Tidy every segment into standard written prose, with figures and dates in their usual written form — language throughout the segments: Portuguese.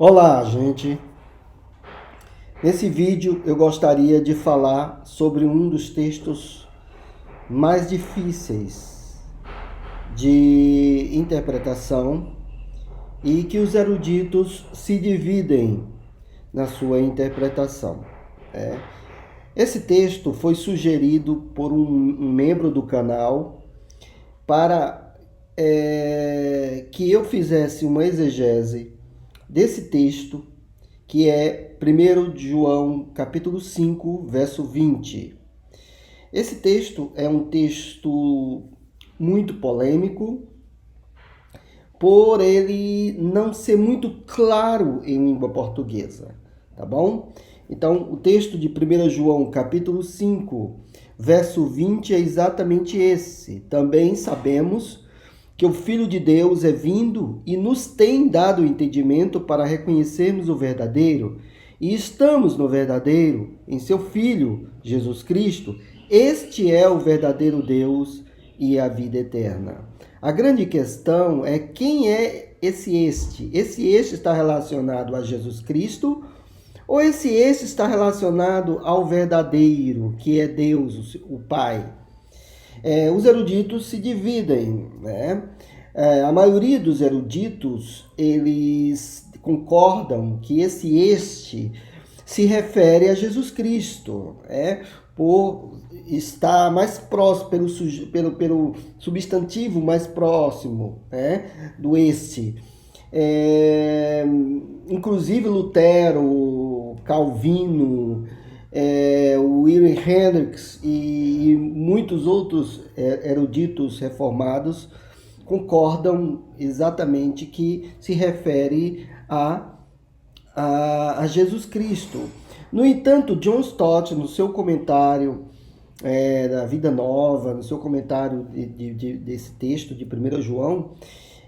Olá, gente. Nesse vídeo eu gostaria de falar sobre um dos textos mais difíceis de interpretação e que os eruditos se dividem na sua interpretação. Esse texto foi sugerido por um membro do canal para que eu fizesse uma exegese desse texto, que é 1 João capítulo 5, verso 20. Esse texto é um texto muito polêmico, por ele não ser muito claro em língua portuguesa, tá bom? Então, o texto de 1 João capítulo 5, verso 20 é exatamente esse. Também sabemos que o Filho de Deus é vindo e nos tem dado o entendimento para reconhecermos o verdadeiro, e estamos no verdadeiro, em seu Filho, Jesus Cristo. Este é o verdadeiro Deus e a vida eterna. A grande questão é quem é esse este? Esse este está relacionado a Jesus Cristo ou esse este está relacionado ao verdadeiro, que é Deus, o Pai? Os eruditos se dividem, né? A maioria dos eruditos, eles concordam que este se refere a Jesus Cristo, por estar mais próximo, pelo substantivo mais próximo, do este. Inclusive Lutero, Calvino, o Wilhelm Hendricks e muitos outros eruditos reformados concordam exatamente que se refere a Jesus Cristo. No entanto, John Stott, no seu comentário da Vida Nova, no seu comentário desse texto de 1 João,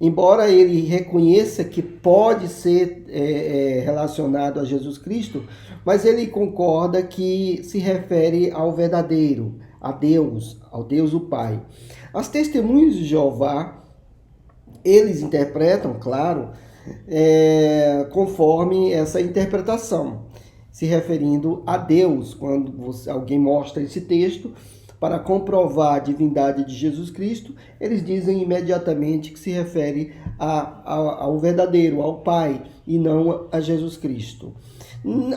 embora ele reconheça que pode ser relacionado a Jesus Cristo, mas ele concorda que se refere ao verdadeiro, a Deus, ao Deus o Pai. As testemunhas de Jeová, eles interpretam, claro, conforme essa interpretação, se referindo a Deus. Quando alguém mostra esse texto para comprovar a divindade de Jesus Cristo, eles dizem imediatamente que se refere ao verdadeiro, ao Pai, e não a Jesus Cristo.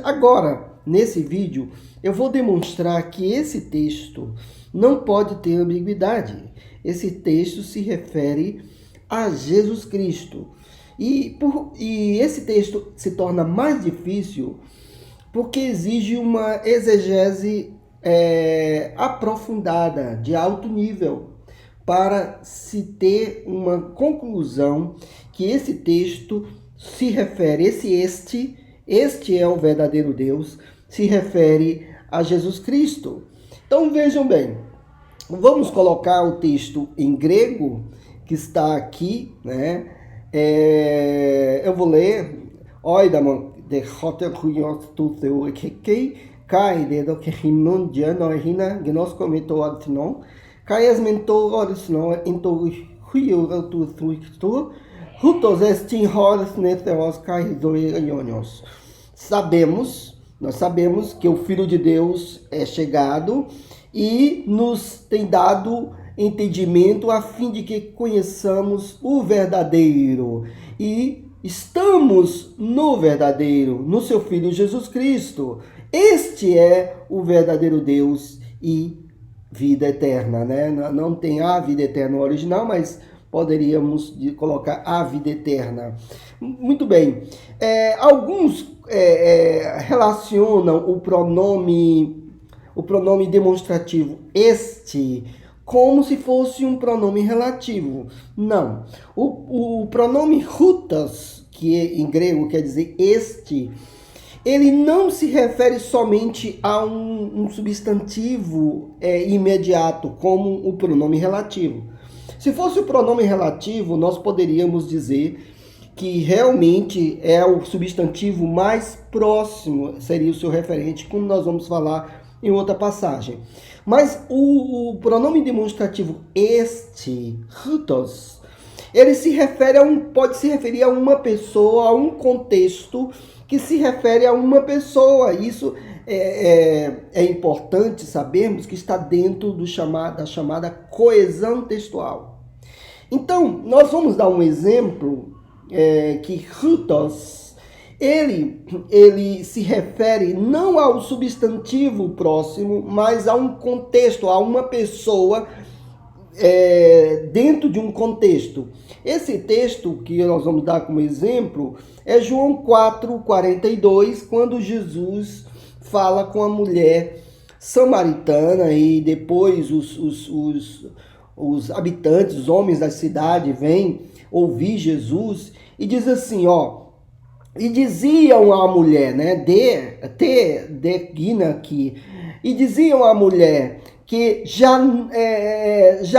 Agora, nesse vídeo, eu vou demonstrar que esse texto não pode ter ambiguidade. Esse texto se refere a Jesus Cristo. E esse texto se torna mais difícil porque exige uma exegese aprofundada, de alto nível, para se ter uma conclusão que esse texto se refere, este é o verdadeiro Deus, se refere a Jesus Cristo. Então vejam bem, vamos colocar o texto em grego, que está aqui, né? Eu vou ler, oidaman de hotel tu teu que kai de do que hinon jano hina genos comento altno kai as mentor orisno into huio tu tu hutos estin horas netheos kai zoionios. Nós sabemos que o Filho de Deus é chegado e nos tem dado entendimento a fim de que conheçamos o verdadeiro. E estamos no verdadeiro, no seu Filho Jesus Cristo. Este é o verdadeiro Deus e vida eterna, né? Não tem a vida eterna no original, mas poderíamos colocar a vida eterna. Muito bem. Alguns relacionam o pronome demonstrativo este como se fosse um pronome relativo. Não. O pronome hutas, que em grego quer dizer este, ele não se refere somente a um substantivo imediato, como o pronome relativo. Se fosse o pronome relativo, nós poderíamos dizer que realmente é o substantivo mais próximo, seria o seu referente, como nós vamos falar em outra passagem. Mas o pronome demonstrativo este, hutos, ele pode se referir a uma pessoa, a um contexto que se refere a uma pessoa. Isso é importante sabermos que está dentro da chamada coesão textual. Então, nós vamos dar um exemplo que hutos, ele se refere não ao substantivo próximo, mas a um contexto, a uma pessoa dentro de um contexto. Esse texto que nós vamos dar como exemplo é João 4:42, quando Jesus fala com a mulher samaritana e depois os habitantes, os homens da cidade vêm ouvir Jesus e diz assim, e diziam à mulher, né, e diziam à mulher que já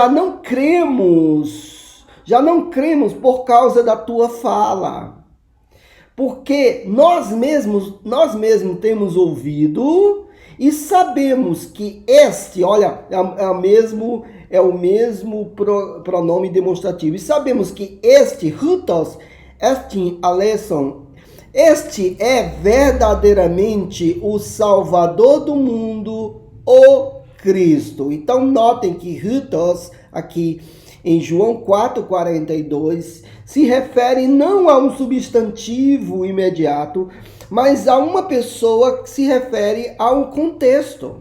não cremos por causa da tua fala, porque nós mesmos temos ouvido e sabemos que olha, é o mesmo pronome demonstrativo, e sabemos que hutos, aleson, este é verdadeiramente o Salvador do mundo, o Cristo. Então notem que hutos aqui em João 4:42 se refere não a um substantivo imediato, mas a uma pessoa que se refere a um contexto,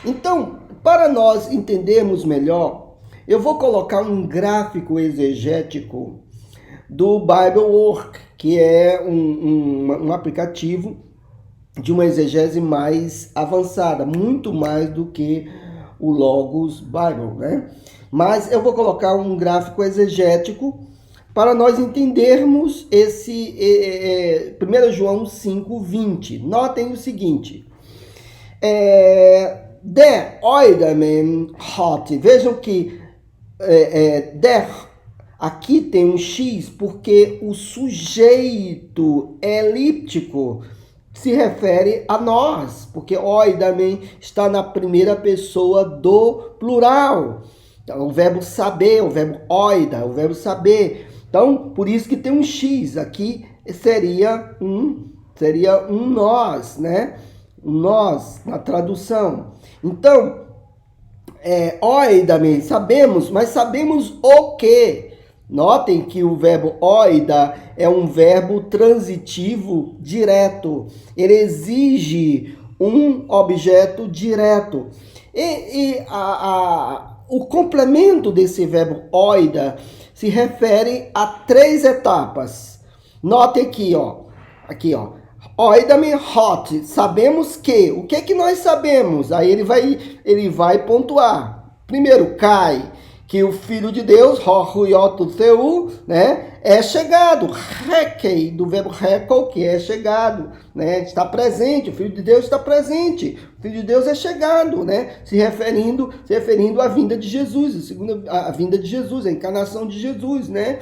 Então, para nós entendermos melhor, eu vou colocar um gráfico exegético do BibleWork, que é um aplicativo de uma exegese mais avançada, muito mais do que o Logos Bible, né? Mas eu vou colocar um gráfico exegético para nós entendermos esse 1 João 5:20. Notem o seguinte, der oidamen hot, vejam que aqui tem um X porque o sujeito elíptico se refere a nós, porque oidamen está na primeira pessoa do plural. Então, o verbo saber, o verbo oida, o verbo saber. Então, por isso que tem um X aqui, seria um nós, né? Nós, na tradução. Então, oidamen, sabemos, mas sabemos o quê? Notem que o verbo oida é um verbo transitivo direto. Ele exige um objeto direto. O complemento desse verbo oida se refere a 3 etapas. Notem aqui, oidamen hot, sabemos que. O que nós sabemos? Aí ele vai pontuar. Primeiro, que o Filho de Deus, né, é chegado. Rekei, do verbo rekel, que é chegado, né, está presente, o Filho de Deus está presente. O Filho de Deus é chegado, né, se referindo à vinda de Jesus, a vinda de Jesus, a encarnação de Jesus, né.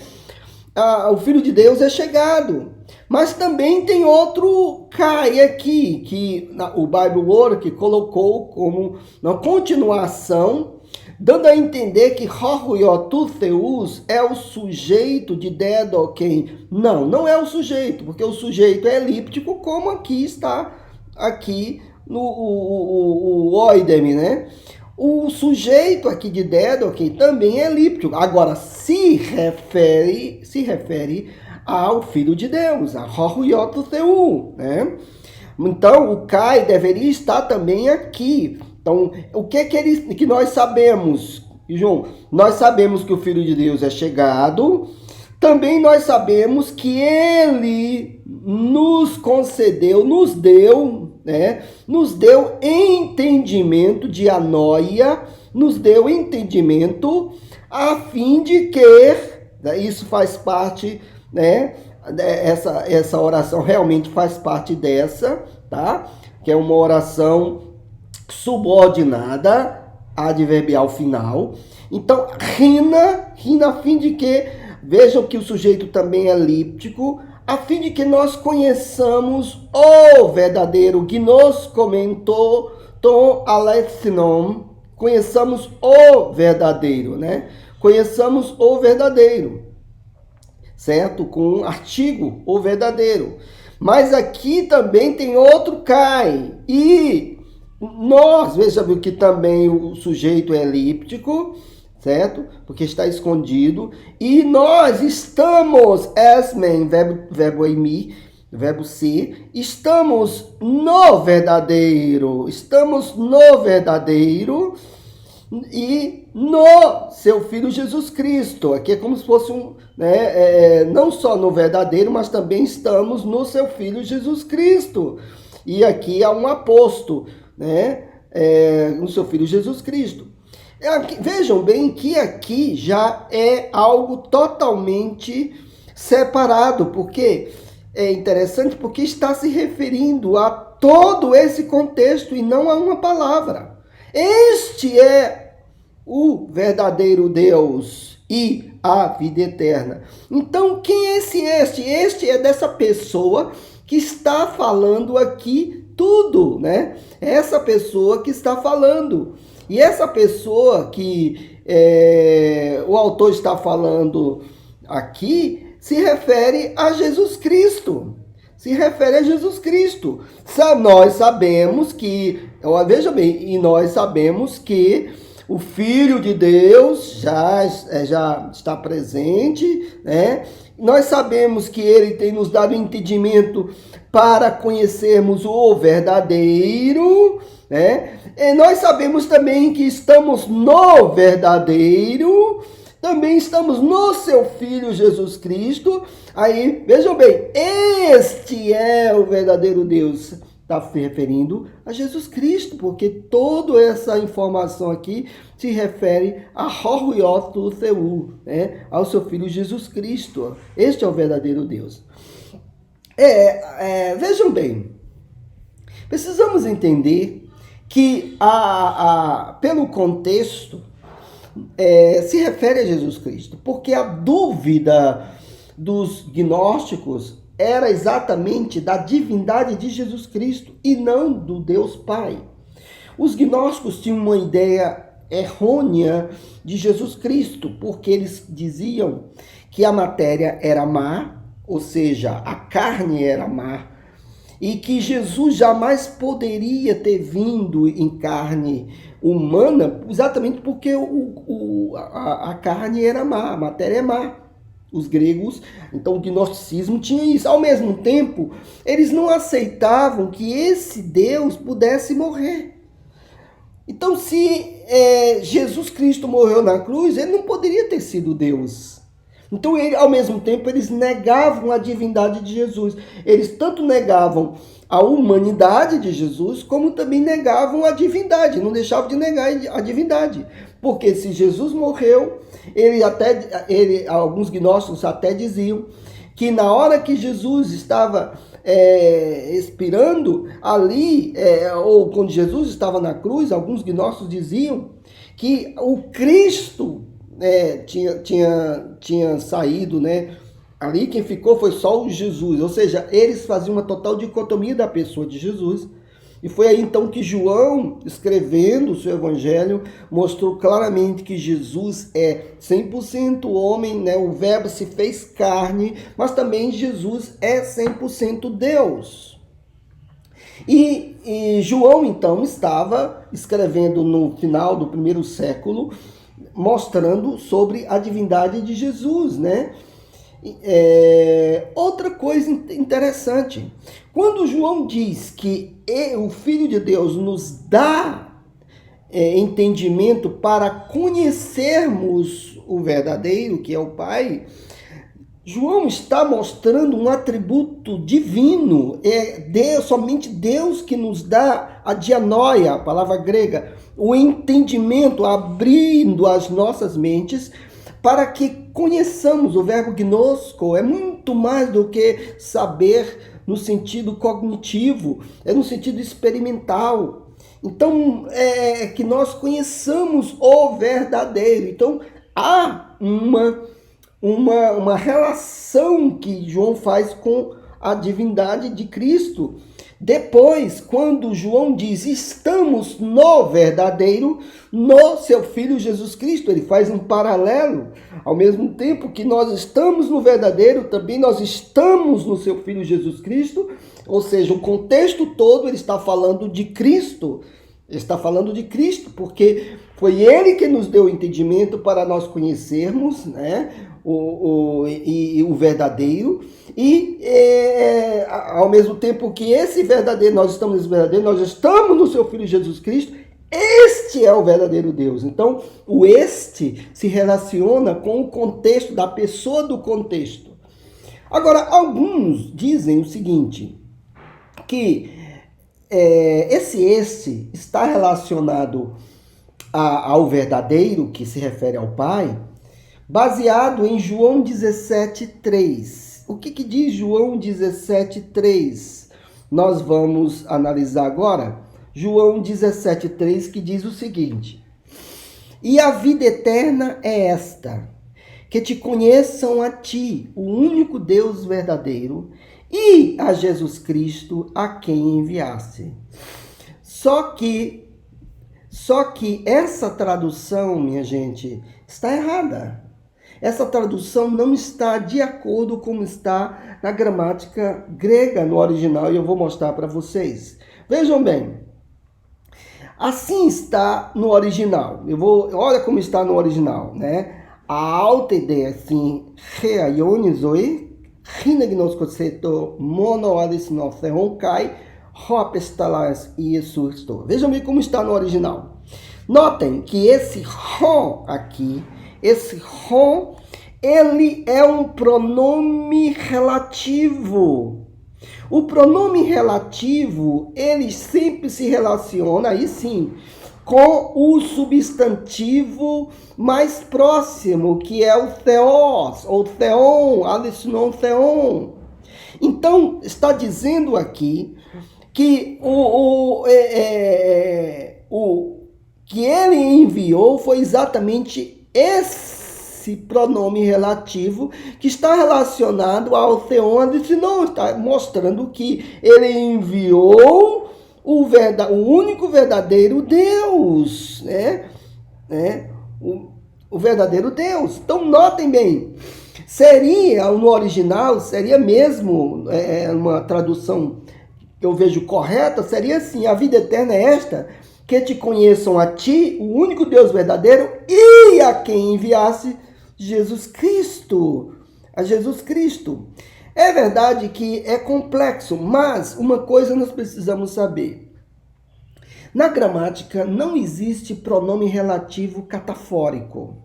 O Filho de Deus é chegado. Mas também tem outro Kai aqui, que o BibleWork colocou como uma continuação, dando a entender que Theus é o sujeito de Dedoken. Não é o sujeito, porque o sujeito é elíptico, como aqui está, aqui no o oidemi, né? O sujeito aqui de Dedoken também é elíptico. Agora, se refere ao Filho de Deus, a Theus, né? Então, o Kai deveria estar também aqui. Então, o que nós sabemos, João? Nós sabemos que o Filho de Deus é chegado. Também nós sabemos que ele nos deu entendimento de anoia, nos deu entendimento a fim de que, isso faz parte, né? Essa oração realmente faz parte dessa, tá? Que é uma oração subordinada, adverbial final. Então, rina a fim de que, vejam que o sujeito também é elíptico, a fim de que nós conheçamos o verdadeiro, gnos comentou, ton alethnon, conheçamos o verdadeiro, né? conheçamos o verdadeiro, certo? Com um artigo, o verdadeiro. Mas aqui também tem outro cai. E nós, veja que também o sujeito é elíptico, certo? Porque está escondido. E nós estamos, esmen, verbo eimi, verbo ser, estamos no verdadeiro. Estamos no verdadeiro e no seu Filho Jesus Cristo. Aqui é como se fosse não só no verdadeiro, mas também estamos no seu Filho Jesus Cristo. E aqui há um aposto, no seu Filho Jesus Cristo. Vejam bem que aqui já é algo totalmente separado, porque é interessante porque está se referindo a todo esse contexto e não a uma palavra. Este é o verdadeiro Deus e a vida eterna. Então, quem é este? Este é dessa pessoa que está falando aqui tudo, né? Essa pessoa que está falando. E essa pessoa que o autor está falando aqui se refere a Jesus Cristo. Se refere a Jesus Cristo. Nós sabemos que, veja bem, e nós sabemos que o Filho de Deus já está presente, né? Nós sabemos que Ele tem nos dado entendimento para conhecermos o verdadeiro, né? E nós sabemos também que estamos no verdadeiro, também estamos no seu Filho Jesus Cristo. Aí, vejam bem, este é o verdadeiro Deus. Está se referindo a Jesus Cristo, porque toda essa informação aqui se refere a Horriot Theu, né? Ao seu Filho Jesus Cristo. Este é o verdadeiro Deus. Vejam bem, precisamos entender que pelo contexto se refere a Jesus Cristo, porque a dúvida dos gnósticos era exatamente da divindade de Jesus Cristo e não do Deus Pai. Os gnósticos tinham uma ideia errônea de Jesus Cristo, porque eles diziam que a matéria era má, ou seja, a carne era má, e que Jesus jamais poderia ter vindo em carne humana, exatamente porque a carne era má, a matéria é má. Os gregos, então o gnosticismo tinha isso. Ao mesmo tempo, eles não aceitavam que esse Deus pudesse morrer. Então, se Jesus Cristo morreu na cruz, ele não poderia ter sido Deus. Então, ao mesmo tempo, eles negavam a divindade de Jesus. Eles tanto negavam a humanidade de Jesus, como também negavam a divindade, não deixavam de negar a divindade. Porque se Jesus morreu, alguns gnósticos até diziam que na hora que Jesus estava expirando ali, ou quando Jesus estava na cruz, alguns gnósticos diziam que o Cristo tinha saído, né? Ali quem ficou foi só o Jesus, ou seja, eles faziam uma total dicotomia da pessoa de Jesus. E foi aí então que João, escrevendo o seu evangelho, mostrou claramente que Jesus é 100% homem, né? O verbo se fez carne, mas também Jesus é 100% Deus. E João então estava escrevendo no final do primeiro século, mostrando sobre a divindade de Jesus, né? Outra coisa interessante, quando João diz que o Filho de Deus nos dá entendimento para conhecermos o verdadeiro, que é o Pai, João está mostrando um atributo divino. Somente Deus que nos dá a dianoia, a palavra grega, o entendimento, abrindo as nossas mentes para que conheçamos. O verbo gnosco é muito mais do que saber no sentido cognitivo, é no sentido experimental. Então, que nós conheçamos o verdadeiro. Então, há uma relação que João faz com a divindade de Cristo. Depois, quando João diz, estamos no verdadeiro, no seu Filho Jesus Cristo, ele faz um paralelo. Ao mesmo tempo que nós estamos no verdadeiro, também nós estamos no seu Filho Jesus Cristo. Ou seja, o contexto todo ele está falando de Cristo. Ele está falando de Cristo, porque foi ele que nos deu o entendimento para nós conhecermos, né, o verdadeiro. E ao mesmo tempo que esse verdadeiro, nós estamos nesse verdadeiro, nós estamos no seu Filho Jesus Cristo, este é o verdadeiro Deus. Então, o este se relaciona com o contexto, da pessoa do contexto. Agora, alguns dizem o seguinte, que esse está relacionado ao verdadeiro, que se refere ao Pai, baseado em João 17,3. O que diz João 17,3? Nós vamos analisar agora. João 17,3, que diz o seguinte: e a vida eterna é esta, que te conheçam a ti, o único Deus verdadeiro, e a Jesus Cristo, a quem enviaste. Só que essa tradução, minha gente, está errada. Essa tradução não está de acordo com como está na gramática grega, no original, e eu vou mostrar para vocês. Vejam bem. Assim está no original. Olha como está no original, né? A alta ideia, assim, reaionizoi, rinegnoscoseto, monoades no theonkai, hopestalas e sursto. Vejam bem como está no original. Notem que esse ron aqui, esse ron, ele é um pronome relativo. O pronome relativo, ele sempre se relaciona, aí sim, com o substantivo mais próximo, que é o theos, ou theon, alicinon theon. Então, está dizendo aqui que que ele enviou foi exatamente esse pronome relativo que está relacionado ao theon alicinon, está mostrando que ele enviou o único verdadeiro Deus, né? O verdadeiro Deus. Então, notem bem, no original, seria mesmo uma tradução que eu vejo correta, seria assim: a vida eterna é esta, que te conheçam a ti, o único Deus verdadeiro, e a quem enviasse Jesus Cristo. A Jesus Cristo. É verdade que é complexo, mas uma coisa nós precisamos saber. Na gramática não existe pronome relativo catafórico,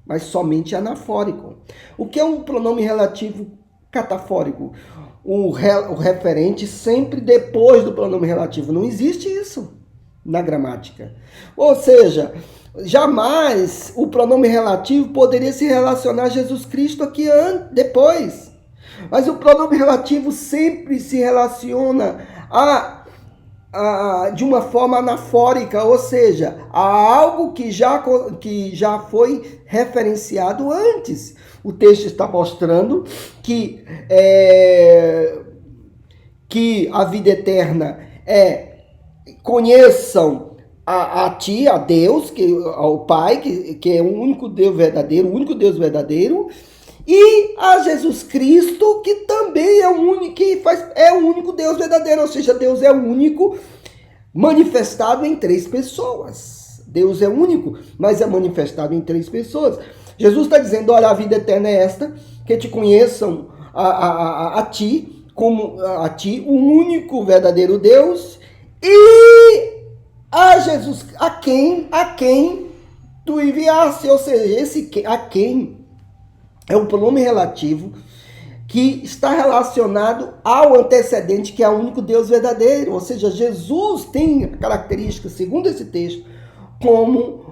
mas somente anafórico. O que é um pronome relativo catafórico? O referente sempre depois do pronome relativo. Não existe isso na gramática. Ou seja, jamais o pronome relativo poderia se relacionar a Jesus Cristo aqui depois. Mas o pronome relativo sempre se relaciona de uma forma anafórica, ou seja, a algo que já foi referenciado antes. O texto está mostrando que a vida eterna conheçam a ti, a Deus, ao Pai, que é o único Deus verdadeiro, e a Jesus Cristo, que também é o único Deus verdadeiro, ou seja, Deus é o único manifestado em 3 pessoas. Deus é único, mas é manifestado em 3 pessoas. Jesus está dizendo: olha, a vida eterna é esta, que te conheçam a ti, o único verdadeiro Deus, e a Jesus, a quem tu enviaste. Ou seja, esse a quem é um pronome relativo que está relacionado ao antecedente, que é o único Deus verdadeiro. Ou seja, Jesus tem características, segundo esse texto, como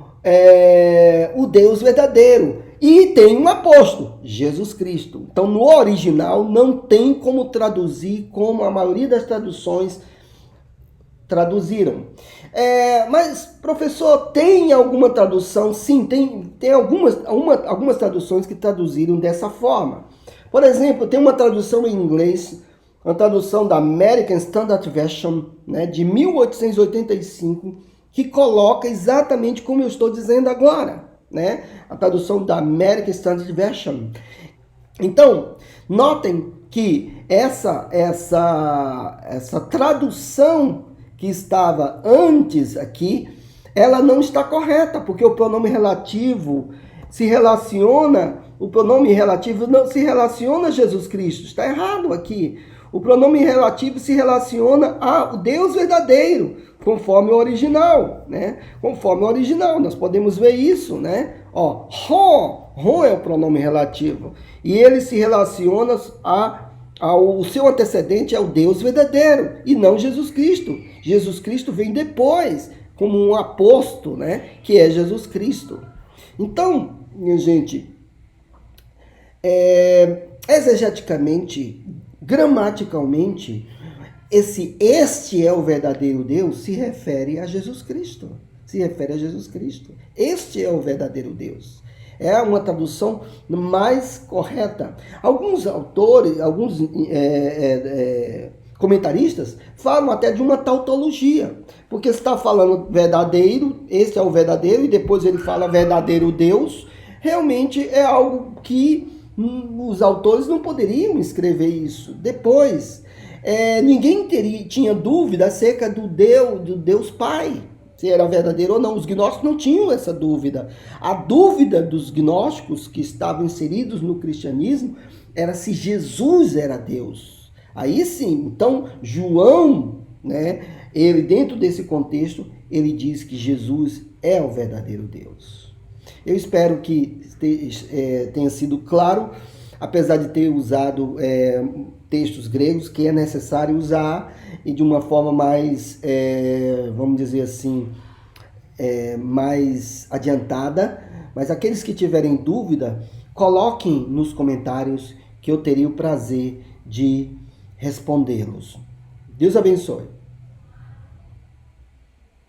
o Deus verdadeiro. E tem um apóstolo, Jesus Cristo. Então, no original, não tem como traduzir como a maioria das traduções traduziram. Mas, professor, tem alguma tradução? Sim, tem algumas traduções que traduziram dessa forma. Por exemplo, tem uma tradução em inglês, uma tradução da American Standard Version, né, de 1885, que coloca exatamente como eu estou dizendo agora, né? A tradução da American Standard Version. Então, notem que essa tradução que estava antes aqui, ela não está correta, porque o pronome relativo o pronome relativo não se relaciona a Jesus Cristo. Está errado aqui. O pronome relativo se relaciona ao Deus verdadeiro, conforme o original, né? Conforme o original, nós podemos ver isso, né? Ó, Ron é o pronome relativo. E ele se relaciona ao seu antecedente, ao Deus verdadeiro, e não Jesus Cristo. Jesus Cristo vem depois, como um aposto, né? Que é Jesus Cristo. Então, minha gente, exegeticamente, gramaticalmente, este é o verdadeiro Deus se refere a Jesus Cristo. Se refere a Jesus Cristo. Este é o verdadeiro Deus. É uma tradução mais correta. Alguns autores, alguns comentaristas falam até de uma tautologia, porque está falando verdadeiro, este é o verdadeiro, e depois ele fala verdadeiro Deus. Realmente é algo que os autores não poderiam escrever isso. Depois, ninguém tinha dúvida acerca do Deus Pai, se era verdadeiro ou não. Os gnósticos não tinham essa dúvida. A dúvida dos gnósticos que estavam inseridos no cristianismo era se Jesus era Deus. Aí sim, então João, né, ele dentro desse contexto, ele diz que Jesus é o verdadeiro Deus. Eu espero que tenha sido claro, apesar de ter usado textos gregos, que é necessário usar, e de uma forma mais, vamos dizer assim, mais adiantada. Mas aqueles que tiverem dúvida, coloquem nos comentários, que eu teria o prazer de respondê-los. Deus abençoe.